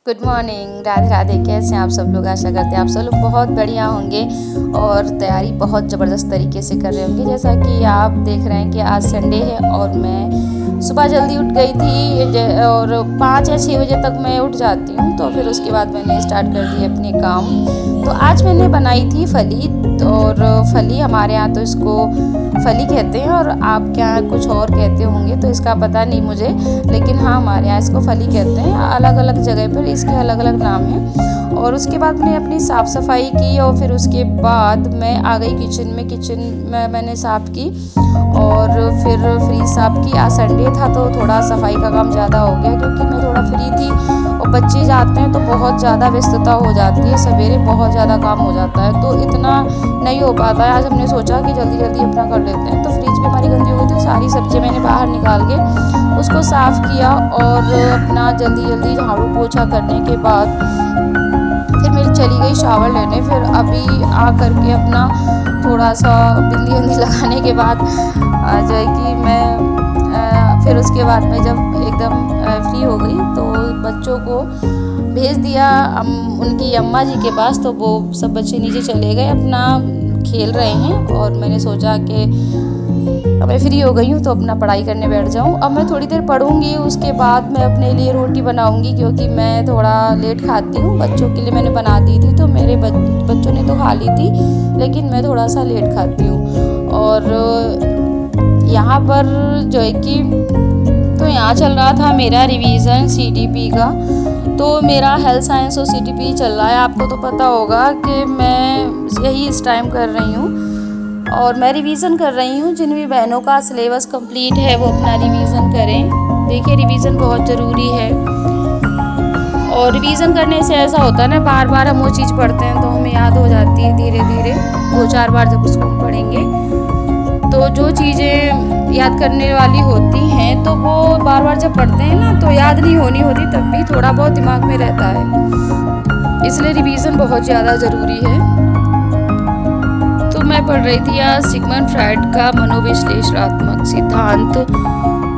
Good morning, Radhe Radhe. कैसे हैं आप सब लोग? आशा करते हैं आप सब लोग बहुत बढ़िया होंगे और तैयारी बहुत ज़बरदस्त तरीके से कर रहे होंगे। जैसा कि आप देख रहे हैं कि आज संडे है और मैं सुबह जल्दी उठ गई थी और 5 या 6 बजे तक मैं उठ जाती हूँ। तो फिर उसके बाद मैंने स्टार्ट कर दिए अपने काम। तो आज मैंने बनाई थी फली। और फली हमारे यहाँ तो इसको फली कहते हैं और आप क्या कुछ और कहते होंगे तो इसका पता नहीं मुझे, लेकिन हाँ हमारे यहाँ इसको फली कहते हैं। अलग अलग जगह पर इसके अलग अलग नाम हैं। और उसके बाद मैंने अपनी साफ़ सफाई की और फिर उसके बाद मैं आ गई किचन में। किचन में मैंने साफ़ की और फिर फ्रिज साफ़ की। आज संडे था तो थोड़ा सफाई का काम ज़्यादा हो गया क्योंकि मैं थोड़ा फ्री थी और बच्चे जाते हैं तो बहुत ज़्यादा व्यस्तता हो जाती है, सवेरे बहुत ज़्यादा काम हो जाता है तो इतना नहीं हो पाता है। आज हमने सोचा कि जल्दी जल्दी अपना कर लेते हैं। तो फ्रिज भी हमारी गंदी हो गई थी, सारी सब्ज़ी मैंने बाहर निकाल के उसको साफ़ किया और अपना जल्दी जल्दी झाड़ू पोछा करने के बाद फिर मैं चली गई शावर लेने। फिर अभी आ करके अपना थोड़ा सा बिंदी वंदी लगाने के बाद जो है कि मैं फिर उसके बाद मैं जब एकदम फ्री हो गई तो बच्चों को भेज दिया उनकी अम्मा जी के पास। तो वो सब बच्चे नीचे चले गए, अपना खेल रहे हैं और मैंने सोचा कि अब मैं फ्री हो गई हूँ तो अपना पढ़ाई करने बैठ जाऊँ। अब मैं थोड़ी देर पढ़ूँगी, उसके बाद मैं अपने लिए रोटी बनाऊँगी क्योंकि मैं थोड़ा लेट खाती हूँ। बच्चों के लिए मैंने बना दी थी तो मेरे बच्चों ने तो खा ली थी, लेकिन मैं थोड़ा सा लेट खाती हूँ। और यहाँ पर जो है कि तो यहाँ चल रहा था मेरा रिवीज़न सीटीपी का। तो मेरा हेल्थ साइंस और सीटीपी चल रहा है। आपको तो पता होगा कि मैं यही इस टाइम कर रही हूँ और मैं रिवीज़न कर रही हूँ। जिन भी बहनों का सिलेबस कंप्लीट है वो अपना रिवीज़न करें। देखिए रिवीज़न बहुत ज़रूरी है और रिवीज़न करने से ऐसा होता है ना, बार बार हम वो चीज़ पढ़ते हैं तो हमें याद हो जाती है धीरे धीरे। 2-4 बार जब उसको हम पढ़ेंगे तो जो चीज़ें याद करने वाली होती हैं तो वो बार बार जब पढ़ते हैं ना तो याद नहीं होनी होती, तब भी थोड़ा बहुत दिमाग में रहता है। इसलिए रिवीज़न बहुत ज़्यादा ज़रूरी है। तो मैं पढ़ रही थी आज सिगमंड फ्रायड का मनोविश्लेषणात्मक सिद्धांत।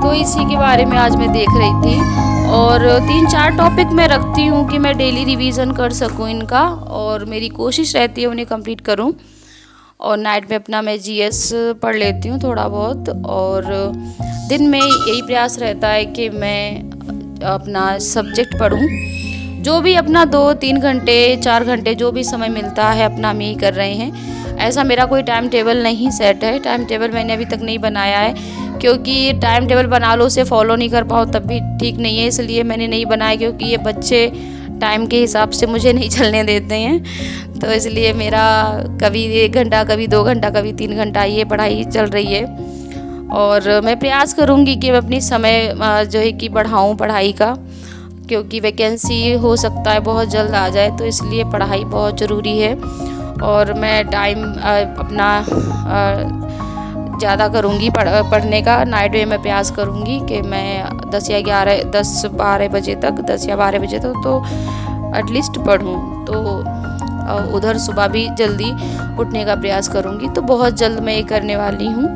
तो इसी के बारे में आज मैं देख रही थी और 3-4 टॉपिक मैं रखती हूँ कि मैं डेली रिवीज़न कर सकूँ इनका, और मेरी कोशिश रहती है उन्हें कंप्लीट करूँ। और नाइट में अपना मैं जीएस पढ़ लेती हूँ थोड़ा बहुत, और दिन में यही प्रयास रहता है कि मैं अपना सब्जेक्ट पढूं। जो भी अपना 2-3 घंटे 4 घंटे जो भी समय मिलता है अपना हम यही कर रहे हैं। ऐसा मेरा कोई टाइम टेबल नहीं सेट है, टाइम टेबल मैंने अभी तक नहीं बनाया है क्योंकि टाइम टेबल बना लो उसे फॉलो नहीं कर पाओ तब भी ठीक नहीं है, इसलिए मैंने नहीं बनाया क्योंकि ये बच्चे टाइम के हिसाब से मुझे नहीं चलने देते हैं। तो इसलिए मेरा कभी 1 घंटा, कभी 2 घंटा, कभी 3 घंटा ये पढ़ाई चल रही है। और मैं प्रयास करूँगी कि मैं अपनी समय जो है कि बढ़ाऊँ पढ़ाई का, क्योंकि वैकेंसी हो सकता है बहुत जल्द आ जाए, तो इसलिए पढ़ाई बहुत ज़रूरी है। और मैं टाइम अपना ज़्यादा करूँगी पढ़ने का। नाइट में मैं प्रयास करूँगी कि मैं 10 या 12 बजे तक तो एटलीस्ट पढूँ। तो उधर सुबह भी जल्दी उठने का प्रयास करूँगी। तो बहुत जल्द मैं ये करने वाली हूँ।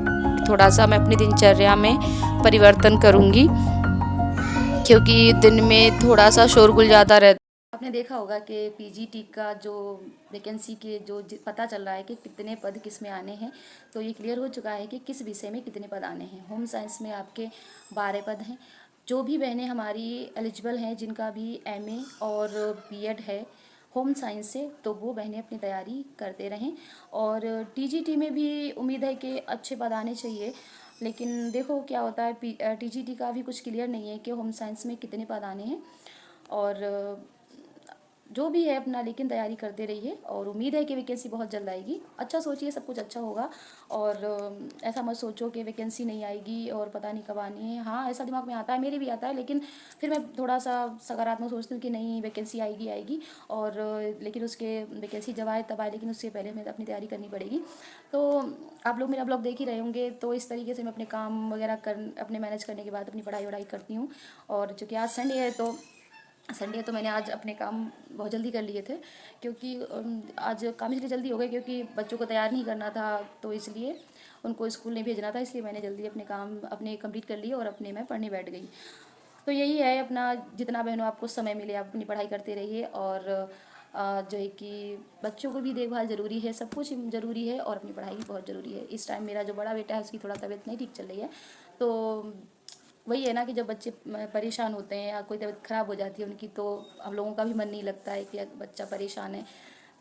थोड़ा सा मैं अपनी दिनचर्या में परिवर्तन करूँगी क्योंकि दिन में थोड़ा सा शोरगुल ज़्यादा रहता है। आपने देखा होगा कि पीजीटी का जो वैकेंसी के जो पता चल रहा है कि कितने पद किस में आने हैं, तो ये क्लियर हो चुका है कि किस विषय में कितने पद आने हैं। होम साइंस में आपके 12 पद हैं। जो भी बहनें हमारी एलिजिबल हैं, जिनका भी एमए और बीएड है होम साइंस से, तो वो बहनें अपनी तैयारी करते रहें। और टीजीटी में भी उम्मीद है कि अच्छे पद आने चाहिए, लेकिन देखो क्या होता है। टीजीटी का भी कुछ क्लियर नहीं है कि होम साइंस में कितने पद आने हैं। और जो भी है अपना लेकिन तैयारी करते रहिए और उम्मीद है कि वैकेंसी बहुत जल्द आएगी। अच्छा सोचिए, सब कुछ अच्छा होगा। और ऐसा मत सोचो कि वैकेंसी नहीं आएगी और पता नहीं कब आनी है। हाँ ऐसा दिमाग में आता है, मेरे भी आता है, लेकिन फिर मैं थोड़ा सा सकारात्मक सोचती हूँ कि नहीं वैकेंसी आएगी आएगी। और लेकिन उसके वैकेंसी जब आए तब आए, लेकिन उससे पहले हमें अपनी तैयारी करनी पड़ेगी। तो आप लोग मेरा ब्लॉग देख ही रहे होंगे, तो इस तरीके से मैं अपने काम वगैरह अपने मैनेज करने के बाद अपनी पढ़ाई वढ़ाई करती हूँ। और चूँकि आज संडे है तो मैंने आज अपने काम बहुत जल्दी कर लिए थे क्योंकि आज काम इसलिए जल्दी हो गए क्योंकि बच्चों को तैयार नहीं करना था, तो इसलिए उनको स्कूल नहीं भेजना था, इसलिए मैंने जल्दी अपने काम अपने कंप्लीट कर लिए और अपने मैं पढ़ने बैठ गई। तो यही है अपना, जितना बहनों आपको समय मिले आप अपनी पढ़ाई करते रहिए, और जो है कि बच्चों को भी देखभाल ज़रूरी है, सब कुछ ज़रूरी है, और अपनी पढ़ाई भी बहुत ज़रूरी है। इस टाइम मेरा जो बड़ा बेटा है उसकी थोड़ा तबीयत नहीं ठीक चल रही है, तो वही है ना कि जब बच्चे परेशान होते हैं या कोई तबीयत ख़राब हो जाती है उनकी, तो हम लोगों का भी मन नहीं लगता है कि बच्चा परेशान है।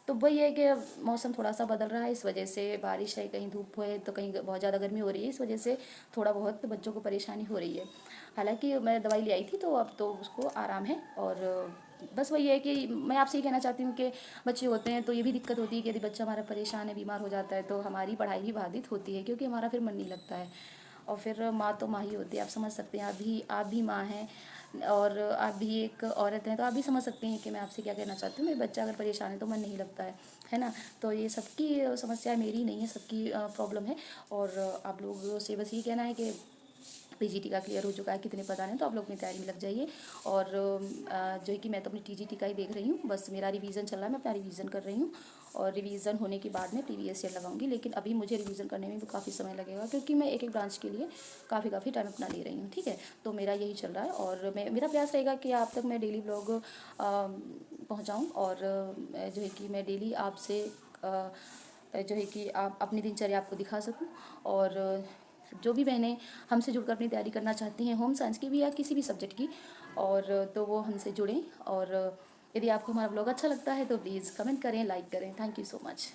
तो वही है कि मौसम थोड़ा सा बदल रहा है, इस वजह से बारिश है, कहीं धूप है, तो कहीं बहुत ज़्यादा गर्मी हो रही है, इस वजह से थोड़ा बहुत बच्चों को परेशानी हो रही है। हालांकि मैं दवाई ले आई थी तो अब तो उसको आराम है। और बस वही है कि मैं आपसे ये कहना चाहती हूँ कि बच्चे होते हैं तो ये भी दिक्कत होती है कि यदि बच्चा हमारा परेशान है, बीमार हो जाता है, तो हमारी पढ़ाई भी बाधित होती है, क्योंकि हमारा फिर मन नहीं लगता है। और फिर माँ तो माँ ही होती है, आप समझ सकते हैं, आप भी माँ हैं और आप भी एक औरत हैं, तो आप भी समझ सकते हैं कि मैं आपसे क्या कहना चाहती हूँ। मेरे बच्चा अगर परेशान है तो मन नहीं लगता है ना। तो ये सबकी समस्या मेरी नहीं है, सबकी प्रॉब्लम है। और आप लोगों से बस ये कहना है कि पीजीटी का क्लियर हो चुका है, कितने पता नहीं, तो आप लोग अपनी तैयारी में लग जाइए। और जो है कि मैं तो अपनी टीजीटी का ही देख रही हूँ, बस मेरा रिवीजन चल रहा है, मैं अपना रिवीजन कर रही हूँ, और रिवीजन होने के बाद में प्रीवियस ईयर लगाऊंगी। लेकिन अभी मुझे रिवीजन करने में भी काफ़ी समय लगेगा, क्योंकि मैं एक एक ब्रांच के लिए काफ़ी टाइम अपना ले रही हूँ, ठीक है। तो मेरा यही चल रहा है, और मेरा प्रयास रहेगा कि आप तक मैं डेली ब्लॉग पहुँचाऊँ, और जो है कि मैं डेली आपसे जो है कि आप अपनी दिनचर्या आपको दिखा सकूं। और जो भी बहनें हमसे जुड़कर अपनी तैयारी करना चाहती हैं, होम साइंस की भी या किसी भी सब्जेक्ट की, और तो वो हमसे जुड़ें। और यदि आपको हमारा ब्लॉग अच्छा लगता है तो प्लीज़ कमेंट करें, लाइक करें। Thank you so much.